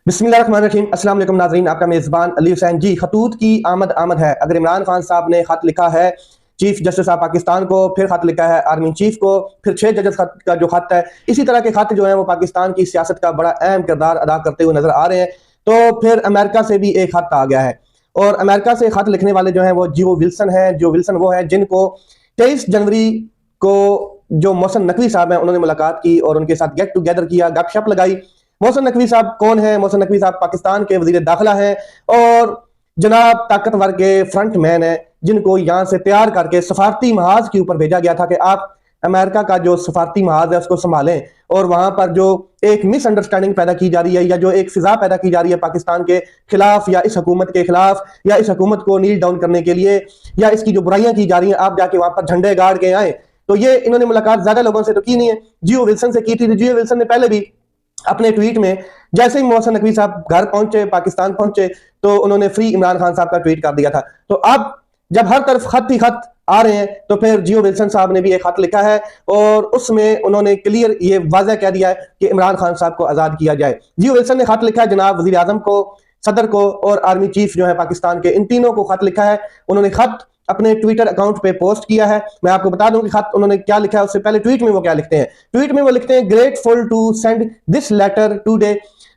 बिस्मिल्लाहिर्रहमानिर्रहीम। अस्सलाम वालेकुम नाज़रीन, आपका मेज़बान अली हुसैन जी। खतूत की आमद आमद है। अगर इमरान खान साहब ने खत लिखा है चीफ जस्टिस ऑफ पाकिस्तान को, फिर खत लिखा है आर्मी चीफ को, फिर 6 जजेस का जो खत है, इसी तरह के खत जो है वो पाकिस्तान की सियासत का बड़ा अहम किरदार अदा करते हुए नजर आ रहे हैं। तो फिर अमेरिका से भी एक खत आ गया है, और अमेरिका से खत लिखने वाले जो है वो जियो विल्सन है। जो विल्सन वो है जिनको 23 जनवरी को जो मोहसिन नकवी साहब हैं उन्होंने मुलाकात की और उनके साथ गेट टुगेदर किया, गपशप लगाई। मोहसिन नकवी साहब कौन है? मोहसिन नकवी साहब पाकिस्तान के वजीर दाखिला हैं और जनाब ताकतवर के फ्रंट मैन है, जिनको यहाँ से तैयार करके सफारती महाज के ऊपर भेजा गया था कि आप अमेरिका का जो सफारती महाज है उसको संभालें। और वहां पर जो एक मिसअंडरस्टैंडिंग पैदा की जा रही है, या जो एक फिजा पैदा की जा रही है पाकिस्तान के खिलाफ या इस हुकूमत के खिलाफ, या इस हुकूमत को नील डाउन करने के लिए, या इसकी जो बुराइयां की जा रही हैं, आप जाके वहां पर झंडे गाड़ के आए। तो ये इन्होंने मुलाकात ज्यादा लोगों से तो की नहीं है, जियो विल्सन से की थी। जियो विल्सन ने पहले भी अपने ट्वीट में, जैसे ही मोहसिन नकवी साहब घर पहुंचे, पाकिस्तान पहुंचे, तो उन्होंने फ्री इमरान खान साहब का ट्वीट कर दिया था। तो अब जब हर तरफ खत ही खत आ रहे हैं, तो फिर जियो विल्सन साहब ने भी एक खत लिखा है और उसमें उन्होंने क्लियर ये वाज़ह कह दिया है कि इमरान खान साहब को आजाद किया जाए। जियो विल्सन ने खत लिखा है जनाब वजीर आजम को, सदर को और आर्मी चीफ जो है पाकिस्तान के, इन तीनों को खत लिखा है। उन्होंने खत अपने ट्विटर अकाउंट पे पोस्ट किया है। मैं आपको बता दूं कि खत उन्होंने क्या लिखा है, उससे पहले ट्वीट में वो क्या लिखते हैं। ट्वीट में वो लिखते हैं, grateful to send this letter today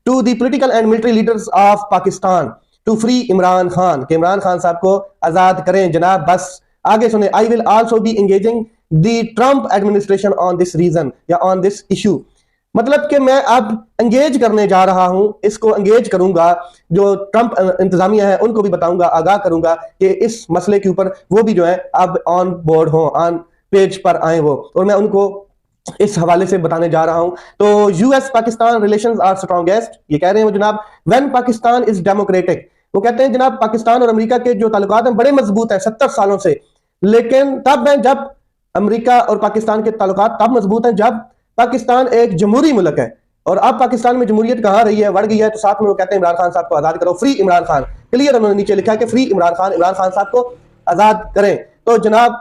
to the political and military leaders of Pakistan to free Imran Khan, कि इमरान खान साहब को आजाद करें जनाब। बस आगे सुने, I will also be engaging the Trump administration on this region या ऑन दिस इशू। मतलब कि मैं अब एंगेज करने जा रहा हूं, इसको एंगेज करूंगा, जो ट्रंप इंतजामिया है उनको भी बताऊंगा, आगाह करूंगा कि इस मसले के ऊपर वो भी जो है अब ऑन बोर्ड हो, ऑन पेज पर आए वो, और मैं उनको इस हवाले से बताने जा रहा हूं। तो US Pakistan relations are strongest, ये कह रहे हैं वो जनाब, व्हेन पाकिस्तान इज डेमोक्रेटिक। वो कहते हैं जनाब पाकिस्तान और अमेरिका के जो ताल्लुकात हैं बड़े मजबूत हैं 70 सालों से, लेकिन तब है जब अमेरिका और पाकिस्तान के ताल्लुकात तब मजबूत हैं जब पाकिस्तान एक जमहूरी मुल्क है। और अब पाकिस्तान में जमहूरियत कहां रही है, बढ़ गई है। तो साथ में वो कहते हैं इमरान खान साहब को आजाद करो, फ्री इमरान खान। क्लियर उन्होंने नीचे लिखा है कि फ्री इमरान खान, इमरान खान साहब को आजाद करें। तो जनाब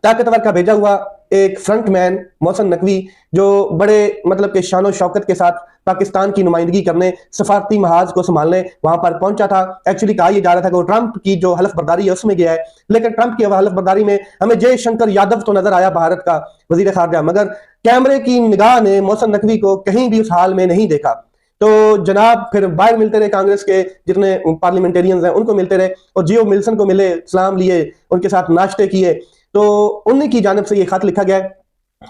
ताकतवर का भेजा हुआ एक फ्रंटमैन मोहसिन नकवी, जो बड़े मतलब के शानो शौकत के साथ पाकिस्तान की नुमाइंदगी करने, सफारती महाज को संभालने वहां पर पहुंचा था। एक्चुअली कहा यह जा रहा था कि वो ट्रंप की जो हलफ बर्दारी है उसमें गया है, लेकिन ट्रंप की हलफ बर्दारी में हमें जयशंकर यादव तो नजर आया, भारत का वजीर खारजा, मगर कैमरे की निगाह ने मोहसिन नकवी को कहीं भी उस हाल में नहीं देखा। तो जनाब फिर बाहर मिलते रहे, कांग्रेस के जितने पार्लियामेंटेरियंस हैं उनको मिलते रहे, और जियो विल्सन को मिले, सलाम लिए, उनके साथ नाश्ते किए। तो उन्हीं की जानिब से ये खत लिखा गया है।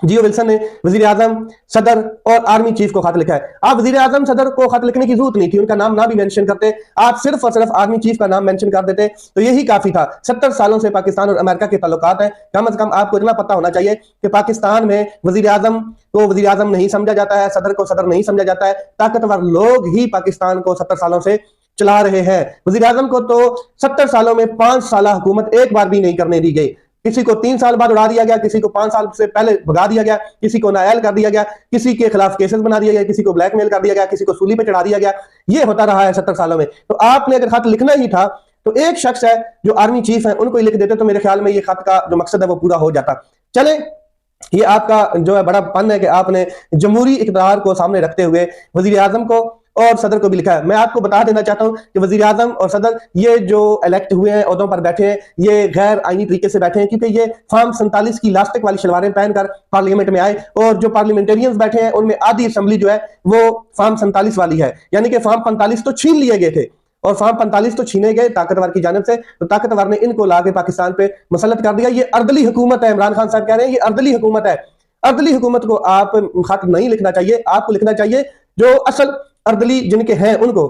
जियो विल्सन ने वजीर आजम, सदर और आर्मी चीफ को खत लिखा है। आप वजीर आजम, सदर को खत लिखने की जरूरत नहीं थी, उनका नाम ना भी मेंशन करते, आप सिर्फ और सिर्फ आर्मी चीफ का नाम मेंशन कर देते तो यही काफी था। 70 सालों से पाकिस्तान और अमेरिका के ताल्लुकात हैं। कम से कम आपको इतना पता होना चाहिए कि पाकिस्तान में वजीर आजम को वजीर आजम नहीं समझा जाता है, सदर को सदर नहीं समझा जाता है। ताकतवर लोग ही पाकिस्तान को 70 सालों से चला रहे हैं। वजीर आजम को तो 70 सालों में 5 साल हुकूमत एक बार भी नहीं करने दी गई। किसी को 3 साल बाद उड़ा दिया गया, किसी को 5 साल से पहले भगा दिया गया, किसी को नाअहल कर दिया गया, किसी के खिलाफ केसेस बना दिया गया, किसी को ब्लैकमेल कर दिया गया, किसी को सूली पे चढ़ा दिया गया। ये होता रहा है 70 सालों में। तो आपने अगर खत लिखना ही था तो एक शख्स है जो आर्मी चीफ है उनको ही लिख देते, तो मेरे ख्याल में ये खत का जो मकसद है वो पूरा हो जाता। चले, ये आपका जो है बड़ा पन है कि आपने जमहूरी इक़्तिदार को सामने रखते हुए वजीर आजम को और सदर को भी लिखा है। मैं आपको बता देना चाहता हूं कि वजीर आजम और सदर ये जो इलेक्ट हुए हैं, ओहदों पर बैठे हैं, ये गैर आईनी तरीके से बैठे हैं, क्योंकि ये फॉर्म 47 की इलास्टिक वाली शलवारें पहनकर पार्लियामेंट में आए, और जो पार्लियामेंटेरियंस बैठे हैं उनमें आधी असेंबली जो है वो फॉर्म 47 वाली है। यानी कि फॉर्म 45 तो छीन लिए गए थे, और फॉर्म 45 तो छीने गए ताकतवर की जानिब से, तो ताकतवर ने इनको लाके पाकिस्तान पे मुसल्लत कर दिया। ये अर्दली हुकूमत है। इमरान खान साहब कह रहे हैं ये अर्दली हुकूमत है। अर्दली हुकूमत को आप खत नहीं लिखना चाहिए, आपको लिखना चाहिए जो असल अर्दली जिनके हैं उनको,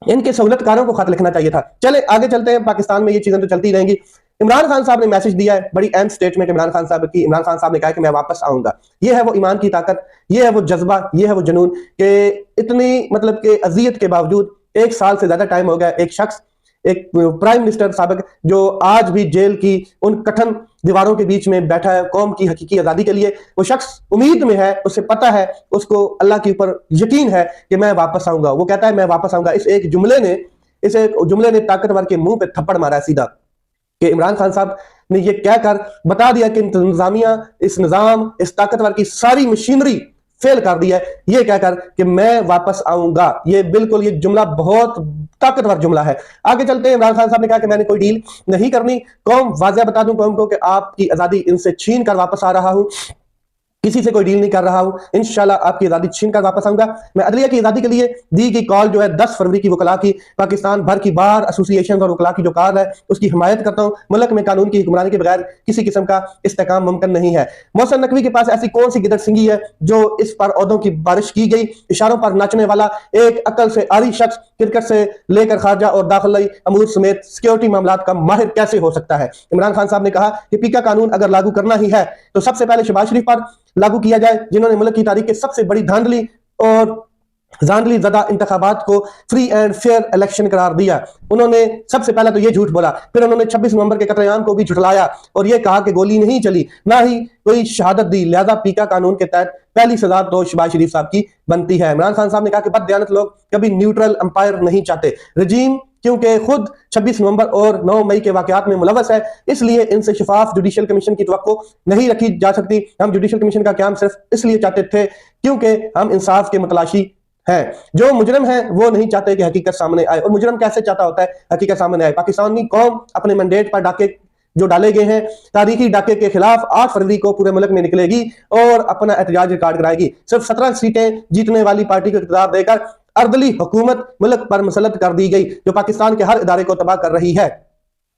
इनके सहूलतकारों को खत लिखना चाहिए था। चले आगे चलते हैं, पाकिस्तान में ये चीजें तो चलती रहेंगी। इमरान खान साहब ने मैसेज दिया है, बड़ी अहम स्टेटमेंट इमरान खान साहब की। इमरान खान साहब ने कहा कि मैं वापस आऊंगा। ये है वो ईमान की ताकत, ये है वो जज्बा, ये है वो जुनून कि इतनी मतलब के अजियत के बावजूद 1 साल से ज्यादा टाइम हो गया, एक शख्स, एक प्राइम मिनिस्टर साबिक, जो आज भी जेल की उन कठिन दीवारों के बीच में बैठा है कौम की हकीकी आजादी के लिए, वो शख्स उम्मीद में है, उसे पता है, उसको अल्लाह के ऊपर यकीन है कि मैं वापस आऊंगा। वो कहता है मैं वापस आऊंगा। इस एक जुमले ने ताकतवर के मुंह पे थप्पड़ मारा सीधा, कि इमरान खान साहब ने ये कहकर बता दिया कि इंतजामिया, इस निजाम, इस ताकतवर की सारी मशीनरी फेल कर दिया है, ये कहकर कि मैं वापस आऊंगा। ये बिल्कुल ये जुमला बहुत ताकतवर जुमला है। आगे चलते हैं। इमरान खान साहब ने कहा कि मैंने कोई डील नहीं करनी। कौम वाज़ेह बता दूं कौम को कि आपकी आजादी इनसे छीन कर वापस आ रहा हूं, किसी से कोई डील नहीं कर रहा हूं। इंशाल्लाह आपकी आजादी छीन कर वापस आऊंगा। मैं अदलिया की आजादी के लिए दी गई कॉल जो है 10 फरवरी की वकला की, पाकिस्तान भर की बार एसोसिएशन और वकला की जो कॉल है उसकी हिमायत करता हूं। मुल्क में कानून की हुक्मरानी के बगैर किसी किस्म का इस्तेकाम मुमकिन नहीं है। मोहसिन नकवी के पास ऐसी कौन सी गिदड़ सिंगी है जो इस पर ओहदों की बारिश की गई, इशारों पर नाचने वाला एक अकल से आरी शख्स क्रिकेट से लेकर खारजा और दाखिली अमूर समेत सिक्योरिटी मामलात का माहिर कैसे हो सकता है। इमरान खान साहब ने कहा कि पीका कानून अगर लागू करना ही है तो सबसे पहले शहबाज शरीफ पर लागू किया जाए, जिन्होंने मुल्क की तारीख के सबसे बड़ी धांधली और जांदली ज़दा इंतखाबात को फ्री एंड फेयर इलेक्शन करार दिया। उन्होंने सबसे पहले तो ये झूठ बोला, फिर उन्होंने 26 नवंबर के कत्लेआम को भी झुठलाया और ये कहा कि गोली नहीं चली, ना ही कोई शहादत दी, लिहाजा पीका कानून के तहत पहली सजा तो शहबाज शरीफ साहब की बनती है। इमरान खान साहब ने कहा कि बददियानत लोग कभी न्यूट्रल अंपायर नहीं चाहते। रजीम क्योंकि खुद 26 नवंबर और 9 मई के वाकयात में मुलव्वस है, इसलिए इनसे शफाफ जुडिशियल कमीशन की तवक्को नहीं रखी जा सकती। हम जुडिशियल कमीशन का क्याम सिर्फ इसलिए चाहते थे क्योंकि हम इंसाफ के मुतलाशी है। जो मुजरम है वो नहीं चाहते कि हकीकत सामने आए, और मुजरम कैसे चाहता होता है हकीकत सामने आए। पाकिस्तानी कौम अपने मैंडेट पर डाके जो डाले गए हैं, तारीखी डाके के खिलाफ 8 फरवरी को पूरे मुल्क में निकलेगी और अपना एहतजाज रिकॉर्ड कराएगी। सिर्फ 17 सीटें जीतने वाली पार्टी को इक़्तिदार देकर अर्दली हुकूमत मुल्क पर मुसल्लत कर दी गई, जो पाकिस्तान के हर इदारे को तबाह कर रही है।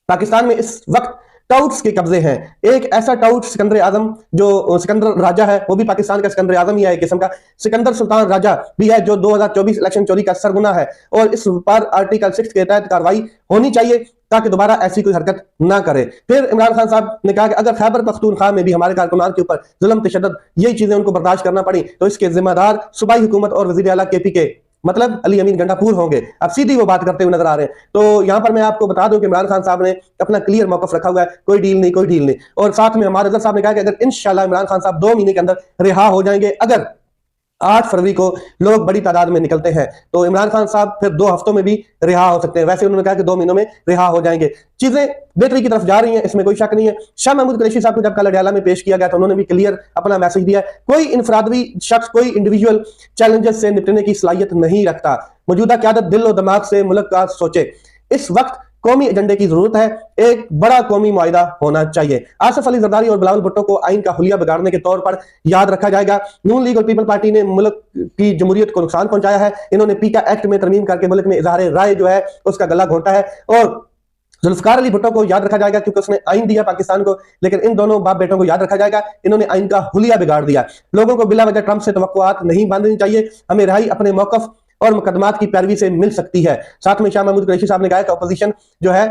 पाकिस्तान में इस वक्त टाउट्स के कब्जे हैं। एक ऐसा टाउट सिकंदर आजम, जो सिकंदर राजा है, वो भी पाकिस्तान का सिकंदर आजम ही है एक किस्म का। सिकंदर सुल्तान राजा भी है जो 2024 इलेक्शन चोरी का सरगुना है, और इस पर आर्टिकल 6 के तहत कार्रवाई होनी चाहिए ताकि दोबारा ऐसी कोई हरकत ना करे। फिर इमरान खान साहब ने कहा कि अगर खैबर पख्तूनख्वा में भी हमारे कारकुनान के ऊपर जुल्म तशद्दुद यही चीजें उनको बर्दाश्त करना पड़ी तो इसके जिम्मेदार सूबाई हुकूमत और वजीर आला KP के मतलब अली अमीन गंडापुर होंगे। अब सीधी वो बात करते हुए नजर आ रहे हैं। तो यहाँ पर मैं आपको बता दूं कि इमरान खान साहब ने अपना क्लियर मौकफ रखा हुआ है, कोई डील नहीं, कोई डील नहीं। और साथ में हमारे साहब ने कहा कि अगर इंशाल्लाह इमरान खान साहब 2 महीने के अंदर रिहा हो जाएंगे, अगर 8 फरवरी को लोग बड़ी तादाद में निकलते हैं तो इमरान खान साहब फिर 2 हफ्तों में भी रिहा हो सकते हैं। वैसे उन्होंने कहा कि 2 महीनों में रिहा हो जाएंगे। चीजें बेहतरी की तरफ जा रही हैं, इसमें कोई शक नहीं है। शाह महमूद कुरैशी साहब को जब कल अडयाला में पेश किया गया तो उन्होंने भी क्लियर अपना मैसेज दिया, कोई इनफरादी शख्स, कोई इंडिविजुअल चैलेंजेस से निपटने की सलाहियत नहीं रखता। मौजूदा क़यादत दिल और दिमाग से मुल्क का सोचे। इस वक्त कौमी एजेंडे की जरूरत है, एक बड़ा कौमी मुआहिदा होना चाहिए। आसिफ अली जरदारी और बिलावल भुट्टो को आइन का हुलिया बिगाड़ने के तौर पर याद रखा जाएगा। नून लीग और पीपल पार्टी ने मुल्क की जमहूरियत को नुकसान पहुंचाया है। इन्होंने पीका एक्ट में तरमीम करके मुल्क में इजहार राय जो है उसका गला घोंटा है। और जुल्फकार अली भुट्टो को याद रखा जाएगा क्योंकि उसने आइन दिया पाकिस्तान को, लेकिन इन दोनों बाप बेटों को याद रखा जाएगा, इन्होंने आइन का हुलिया बिगाड़ दिया। लोगों को बिला वजह ट्रंप से तवक्कुआत नहीं बांधनी चाहिए। हमें रिहाई अपने मौकफ और मुकदमात की पैरवी से मिल सकती है। साथ में शाह महमूद कुरैशी साहब ने कहा कि अपोजिशन जो है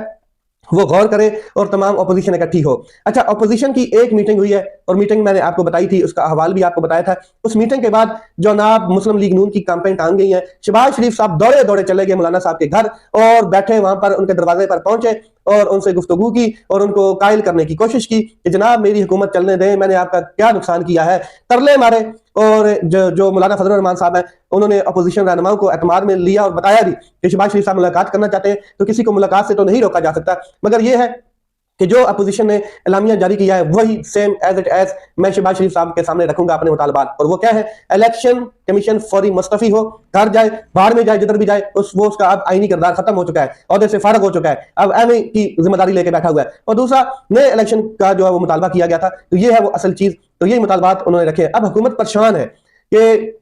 वो गौर करे और तमाम अपोजिशन इकट्ठी हो। अच्छा, अपोजिशन की एक मीटिंग हुई है और मीटिंग मैंने आपको बताई थी, उसका अहवाल भी आपको बताया था। उस मीटिंग के बाद जनाब मुस्लिम लीग नून की कैंपेन टांग गई है। शहबाज शरीफ साहब दौड़े दौड़े चले गए मौलाना साहब के घर और बैठे वहां पर उनके दरवाजे पर पहुंचे और उनसे गुफ्तगू की और उनको कायल करने की कोशिश की कि जनाब मेरी हुकूमत चलने दें, मैंने आपका क्या नुकसान किया है। तरले मारे और जो मौलाना फजल रहमान साहब हैं उन्होंने अपोजिशन रहनुमाओं को एतमाद में लिया और बताया भी कि शहबाज शरीफ साहब मुलाकात करना चाहते हैं तो किसी को मुलाकात से तो नहीं रोका जा सकता, मगर यह है कि जो अपोजिशन ने एलामिया जारी किया है वही सेम एज इट एज मैं शहबाज शरीफ साहब के सामने रखूंगा अपने मुतालबात। और वो क्या है, इलेक्शन कमीशन फौरी मुस्तफी हो, घर जाए, बाहर में जाए, जिधर भी जाए, उसका अब आईनी किरदार खत्म हो चुका है, ओहदे से फारग हो चुका है, अब एमए की जिम्मेदारी लेके बैठा हुआ है। और दूसरा, नए इलेक्शन का जो है वो मुतालबा किया गया था, तो ये है वो असल चीज, तो यही मुतालबात उन्होंने रखे हैं। अब हुकूमत परेशान है कि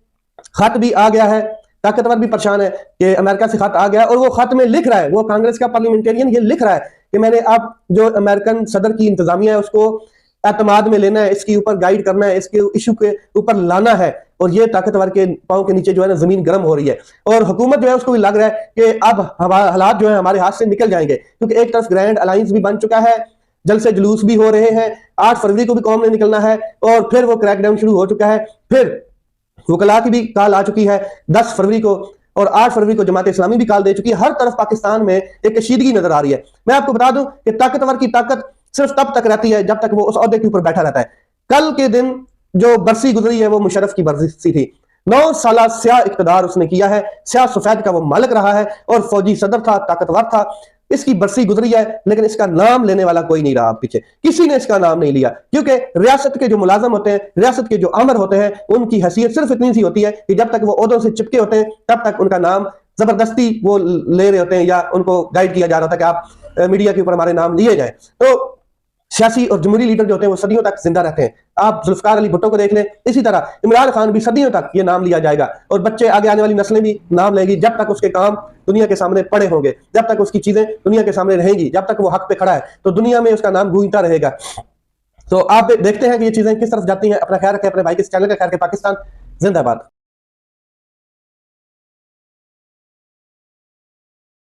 खत भी आ गया है, ताकतवर भी परेशान है कि अमेरिका से खत आ गया और वो खत में लिख रहा है, वो कांग्रेस का पार्लियामेंटेरियन ये लिख रहा है कि मैंने अब जो अमेरिकन सदर की इंतजामिया है उसको एतमाद में लेना है, इसके ऊपर गाइड करना है, इसके इशू के ऊपर लाना है। और ये ताकतवर के पांव के नीचे जो है ना जमीन गर्म हो रही है और हुकूमत जो है उसको भी लग रहा है कि अब हालात जो है हमारे हाथ से निकल जाएंगे, क्योंकि एक तरफ ग्रैंड अलायंस भी बन चुका है, जलसे जुलूस भी हो रहे हैं, 8 फरवरी को भी कौम ने निकलना है और फिर वो क्रैकडाउन शुरू हो चुका है, फिर वकला की भी कॉल आ चुकी है 10 फरवरी को और 8 फरवरी को जमात इस्लामी भी कॉल दे चुकी है। हर तरफ पाकिस्तान में एक कशीदगी नजर आ रही है। मैं आपको बता दूं कि ताकतवर की ताकत सिर्फ तब तक रहती है जब तक वो उस ओहदे के ऊपर बैठा रहता है। कल के दिन जो बरसी गुजरी है वो मुशर्रफ की बरसी थी। 9 साल स्याह इक़्तिदार उसने किया है, स्याह सफेद का वो मालिक रहा है और फौजी सदर था, ताकतवर था। इसकी बरसी गुजरी है, लेकिन इसका नाम लेने वाला कोई नहीं रहा। पीछे किसी ने इसका नाम नहीं लिया, क्योंकि रियासत के जो मुलाजम होते हैं, रियासत के जो आमर होते हैं, उनकी हैसियत सिर्फ इतनी सी होती है कि जब तक वो ओहदों से चिपके होते हैं तब तक उनका नाम जबरदस्ती वो ले रहे होते हैं, या उनको गाइड किया जा रहा था कि आप मीडिया के ऊपर हमारे नाम लिए जाए। तो सियासी और जमहूरी लीडर जो होते हैं वो सदियों तक जिंदा रहते हैं। आप जुल्फकार अली भुट्टो को देख लें, इसी तरह इमरान खान भी सदियों तक ये नाम लिया जाएगा, और बच्चे, आगे आने वाली नस्लें भी नाम लेंगी जब तक उसके काम दुनिया के सामने पड़े होंगे, जब तक उसकी चीजें दुनिया के सामने रहेंगी, जब तक वो हक पे खड़ा है तो दुनिया में उसका नाम गूंजता रहेगा। तो आप देखते हैं कि ये चीजें किस तरफ जाती हैं। अपना ख्याल रखें, अपने भाई के चैनल का ख्याल रखें। पाकिस्तान जिंदाबाद।